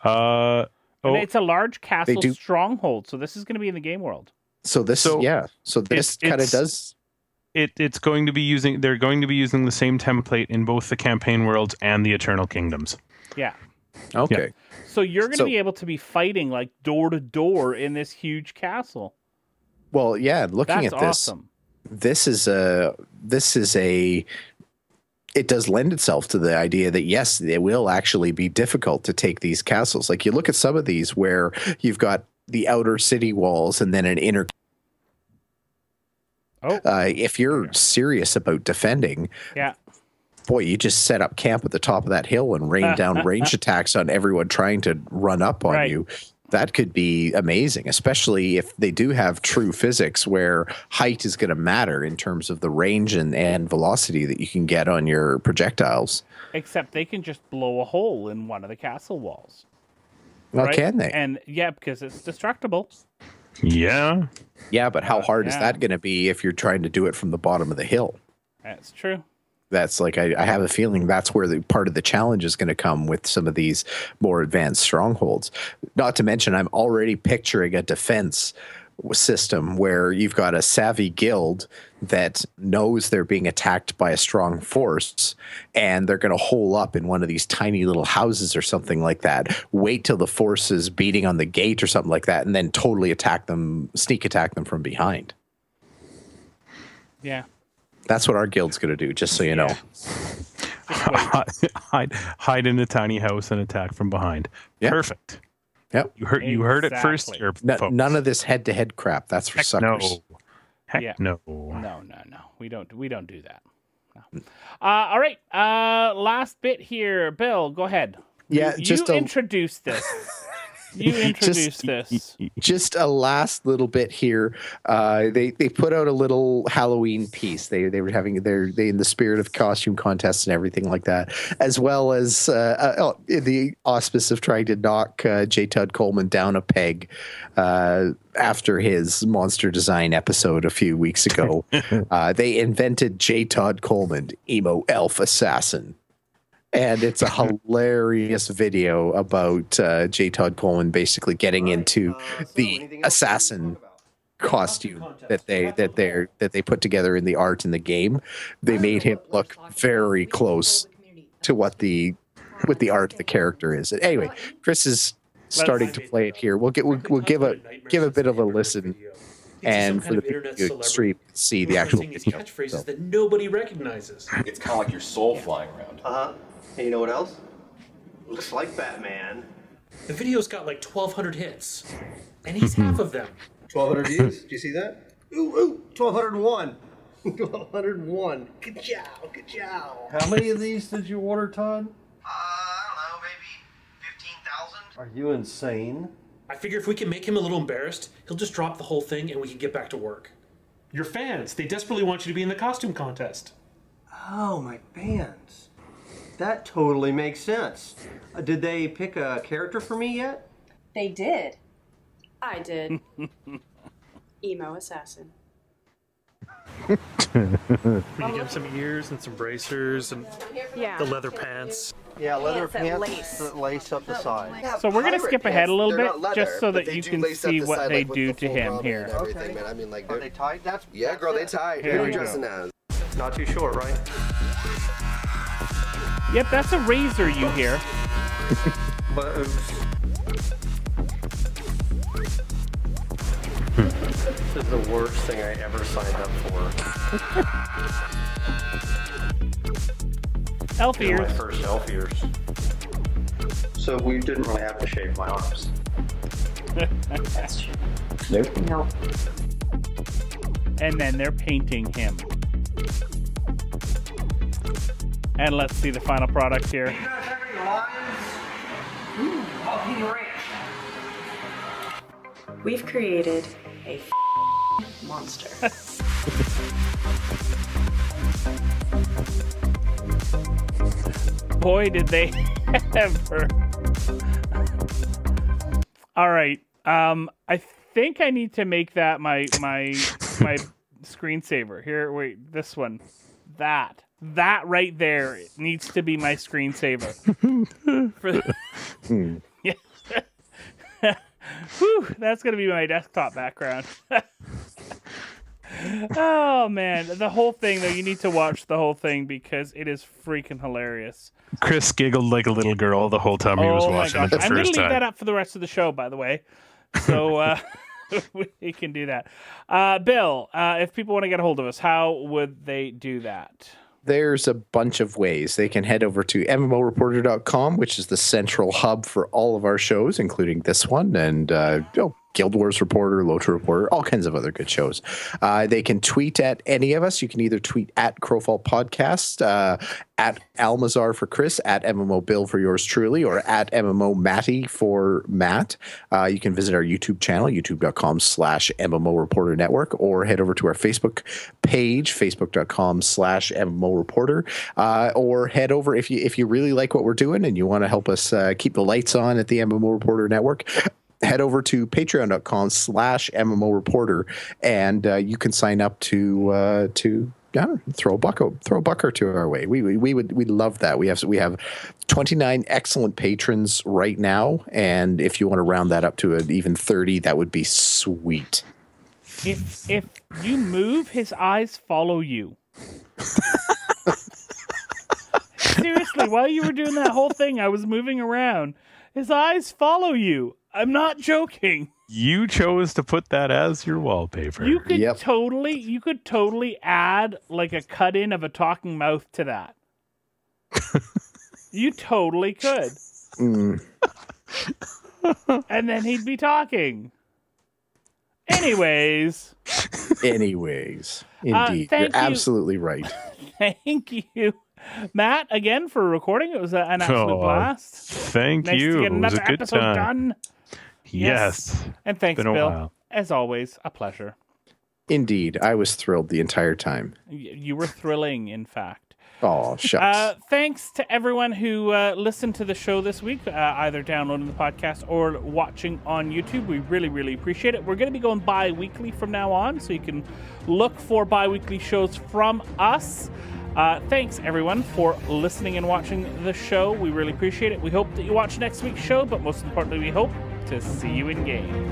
Oh, It's a large castle do- stronghold, so this is going to be in the game world. So this, So So this kind of it's- does. it's going to be using. They're going to be using the same template in both the campaign worlds and the Eternal Kingdoms. Yeah. Okay. So you're going to So- be able to be fighting like door to door in this huge castle. Well, yeah. Looking That's at this, awesome. this is a. It does lend itself to the idea that, yes, it will actually be difficult to take these castles. Like, you look at some of these where you've got the outer city walls and then an inner. Oh, If you're serious about defending, yeah. boy, you just set up camp at the top of that hill and rain down range attacks on everyone trying to run up on Right. you. That could be amazing, especially if they do have true physics where height is going to matter in terms of the range and velocity that you can get on your projectiles. Except they can just blow a hole in one of the castle walls. Well, right? can they? And yeah, because it's destructible. Yeah. Yeah, but how hard is yeah. that going to be if you're trying to do it from the bottom of the hill? That's true. That's like, I have a feeling that's where the part of the challenge is going to come with some of these more advanced strongholds. Not to mention, I'm already picturing a defense system where you've got a savvy guild that knows they're being attacked by a strong force, and they're going to hole up in one of these tiny little houses or something like that. Wait till the force is beating on the gate or something like that, and then totally attack them, sneak attack them from behind. Yeah. That's what our guild's going to do, just so you know. hide in a tiny house and attack from behind. Yeah. Perfect. Yep. You heard it first Exactly. here, folks. None of this head-to-head crap. That's for Heck suckers. no. Heck Yeah. no. No. We don't do that. No. All right. Last bit here, Bill. Go ahead. Yeah, you introduce this. You introduce this. Just a last little bit here. They put out a little Halloween piece. They were having they in the spirit of costume contests and everything like that, as well as in the auspice of trying to knock J. Todd Coleman down a peg after his monster design episode a few weeks ago. They invented J. Todd Coleman, EMO ELF Assassin. And it's a hilarious video about J. Todd Coleman basically getting into the assassin costume that they put together in the art in the game. They made him look very close to what the art of the character is. And anyway, Chris is starting to play it here. We'll give a bit of a listen. And for the people who stream, see the actual video. Catchphrases that nobody recognizes. It's kind of like your soul flying around. And you know what else? Looks like Batman. The video's got like 1,200 hits, and he's half of them. 1,200 views. Do you see that? Ooh, 1,201. 1,201. Good job. How many of these did you order, Todd? I don't know, maybe 15,000. Are you insane? I figure if we can make him a little embarrassed, he'll just drop the whole thing and we can get back to work. Your fans. They desperately want you to be in the costume contest. Oh, my fans. That totally makes sense. Did they pick a character for me yet? They did. I did. Emo Assassin. We can give him some ears and some bracers and the leather pants. Yeah, leather Pants pants that lace up the side. So we're gonna skip ahead a little bit just so that you can see what they do to him here. Okay. Man. I mean, like, Are they tight? That's girl, they tight. Here Who are we you go. dressing as? not too short, right? Yep, that's a razor you hear. But this is the worst thing I ever signed up for. Elf My ears. first elf ears. So we didn't really have to shave my arms. That's true. Nope. No. And then they're painting him. And let's see the final product here. You guys have any lions? Jalapeno ranch. We've created a monster. Boy, did they ever. All right. I think I need to make that my screensaver. Here, wait, this one. That right there needs to be my screensaver. Yeah. Whew, that's gonna be my desktop background. Oh man, the whole thing though, you need to watch the whole thing because it is freaking hilarious. Chris giggled like a little girl the whole time he was Oh my watching gosh, it the I'm gonna first leave time. that up for the rest of the show, by the way. So we can do that. Bill, if people want to get a hold of us, how would they do that? There's a bunch of ways. They can head over to MMOreporter.com, which is the central hub for all of our shows, including this one, and Guild Wars Reporter, Lotra Reporter, all kinds of other good shows. They can tweet at any of us. You can either tweet at Crowfall Podcast, at Almazar for Chris, at MMO Bill for yours truly, or at MMO Matty for Matt. You can visit our YouTube channel, youtube.com/MMO Reporter Network, or head over to our Facebook page, facebook.com/MMO Reporter, or head over if you really like what we're doing and you want to help us keep the lights on at the MMO Reporter Network. Head over to patreon.com/MMO Reporter, and you can sign up to throw a buck or two our way. We'd love that. We have 29 excellent patrons right now, and if you want to round that up to even 30, that would be sweet. If you move, his eyes follow you. Seriously, while you were doing that whole thing, I was moving around. His eyes follow you. I'm not joking. You chose to put that as your wallpaper. You could totally add like a cut in of a talking mouth to that. You totally could. And then he'd be talking. Anyways, indeed. You're absolutely right. Thank you, Matt, again for recording. It was an absolute blast. Thank Nice you. to get It was another a good episode time. done. Yes. And thanks, Been a Bill. while. As always, a pleasure. Indeed. I was thrilled the entire time. You were thrilling, in fact. Oh, shucks. Thanks to everyone who listened to the show this week, either downloading the podcast or watching on YouTube. We really, really appreciate it. We're going to be going bi-weekly from now on, so you can look for bi-weekly shows from us. Thanks, everyone, for listening and watching the show. We really appreciate it. We hope that you watch next week's show, but most importantly, we hope to see you in game.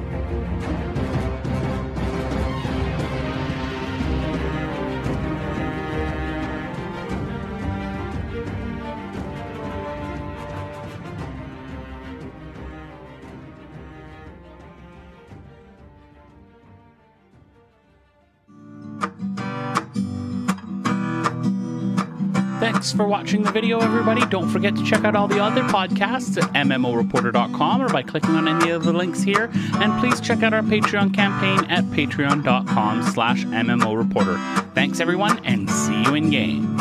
Thanks for watching the video, everybody. Don't forget to check out all the other podcasts at MMOreporter.com or by clicking on any of the links here. And please check out our Patreon campaign at patreon.com/MMOreporter. Thanks, everyone, and see you in game.